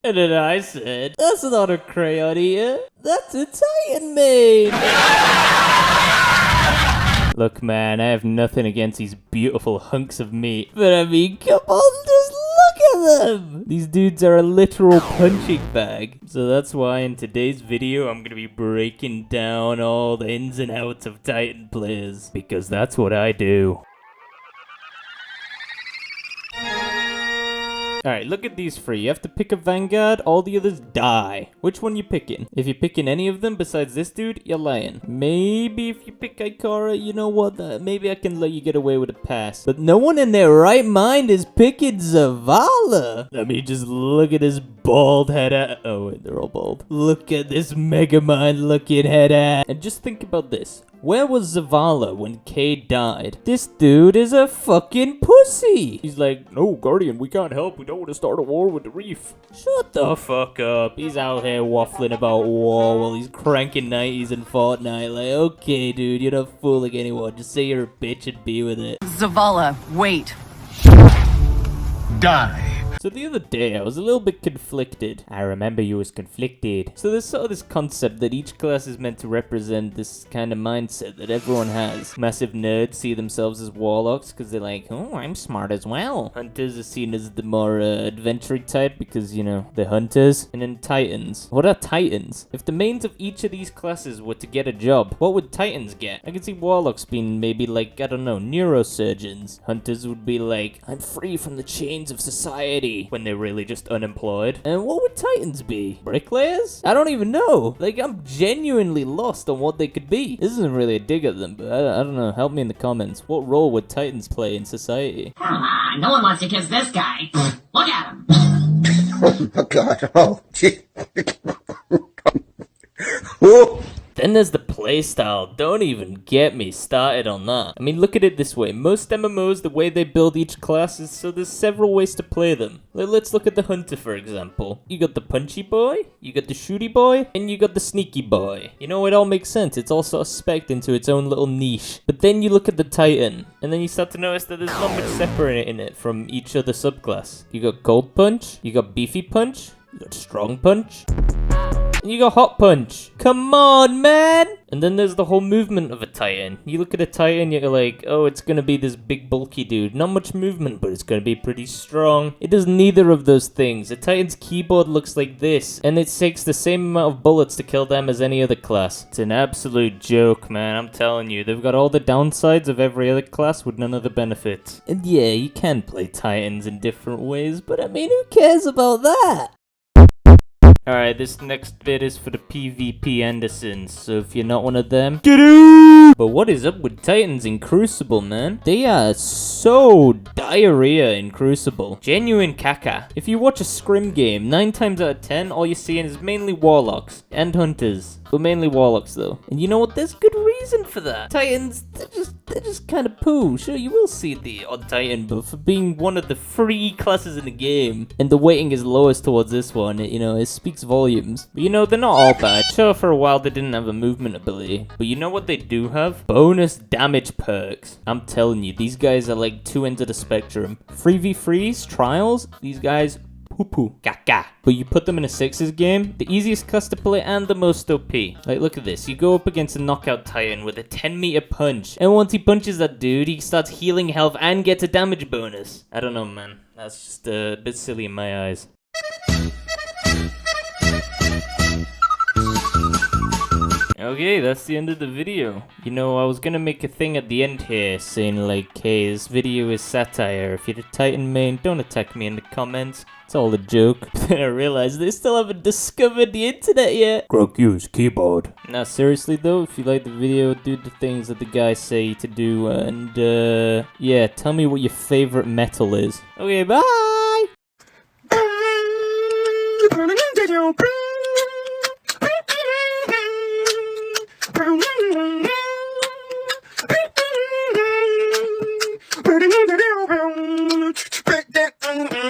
And then I said, that's not a crayon here, that's a Titan main. Look, man, I have nothing against these beautiful hunks of meat, but I mean, come on, just look at them! These dudes are a literal punching bag. So that's why in today's video, I'm gonna be breaking down all the ins and outs of Titan players, because that's what I do. Alright, look at these three. You have to pick a vanguard, all the others die. Which one you picking? If you're picking any of them besides this dude, you're lying. Maybe if you pick Ikara, you know what? Maybe I can let you get away with a pass. But no one in their right mind is picking Zavala. I mean, just look at his bald head. Oh, wait, they're all bald. Look at this Megamind looking head. And just think about this. Where was Zavala when Cade died? This dude is a fucking pussy. He's like, no, Guardian, we can't help. We don't want to start a war with the Reef. Shut the fuck up. He's out here waffling about war while he's cranking 90s in Fortnite. Like, okay, dude, you're not fooling anyone. Just say you're a bitch and be with it. Zavala, wait. Die. So the other day, I was a little bit conflicted. I remember you was conflicted. So there's sort of this concept that each class is meant to represent this kind of mindset that everyone has. Massive nerds see themselves as warlocks because they're like, oh, I'm smart as well. Hunters are seen as the more adventure type because, you know, they're hunters. And then Titans. What are Titans? If the mains of each of these classes were to get a job, what would Titans get? I could see warlocks being maybe like, I don't know, neurosurgeons. Hunters would be like, I'm free from the chains of society. When they're really just unemployed. And what would Titans be? Bricklayers? I don't even know. Like, I'm genuinely lost on what they could be. This isn't really a dig at them, but I don't know. Help me in the comments. What role would Titans play in society? Come on, no one wants to kiss this guy. Look at him. Oh my god, oh, gee. Oh. Then there's the playstyle. Don't even get me started on that. I mean, look at it this way. Most MMOs, the way they build each class is so there's several ways to play them. Let's look at the Hunter, for example. You got the punchy boy, you got the shooty boy, and you got the sneaky boy. You know, it all makes sense. It's all sort of spec'd into its own little niche. But then you look at the Titan, and then you start to notice that there's not much separating it from each other subclass. You got Cold Punch, you got Beefy Punch, you got Strong Punch, and you got Hot Punch. Come on, man! And then there's the whole movement of a Titan. You look at a Titan, you're like, oh, it's gonna be this big bulky dude. Not much movement, but it's gonna be pretty strong. It does neither of those things. A Titan's keyboard looks like this, and it takes the same amount of bullets to kill them as any other class. It's an absolute joke, man, I'm telling you. They've got all the downsides of every other class with none of the benefits. And yeah, you can play Titans in different ways, but I mean, who cares about that? Alright, this next bit is for the PvP Andersons, so if you're not one of them, get out! But what is up with Titans in Crucible, man? They are so diarrhea in Crucible. Genuine caca. If you watch a scrim game, 9 times out of 10, all you're seeing is mainly warlocks and hunters. But mainly warlocks, though. And you know what? There's good reason for that. Titans, they're just kind of poo. Sure, you will see the odd Titan, but for being one of the free classes in the game, and the weighting is lowest towards this one, it speaks volumes. But you know, they're not all bad. Sure, for a while they didn't have a movement ability, but you know what they do have? Bonus damage perks. I'm telling you, these guys are like two ends of the spectrum. 3v3s, trials, these guys, poo-poo, caca. But you put them in a 6s game, the easiest class to play and the most OP. Like, look at this. You go up against a knockout Titan with a 10-meter punch, and once he punches that dude, he starts healing health and gets a damage bonus. I don't know, man. That's just a bit silly in my eyes. Okay, that's the end of the video. You know, I was gonna make a thing at the end here saying like, hey, this video is satire. If you're a Titan main, don't attack me in the comments. It's all a joke. Then I realized they still haven't discovered the internet yet. Grok use keyboard. Now seriously though, if you like the video, do the things that the guys say to do, and yeah, tell me what your favorite metal is. Okay, bye!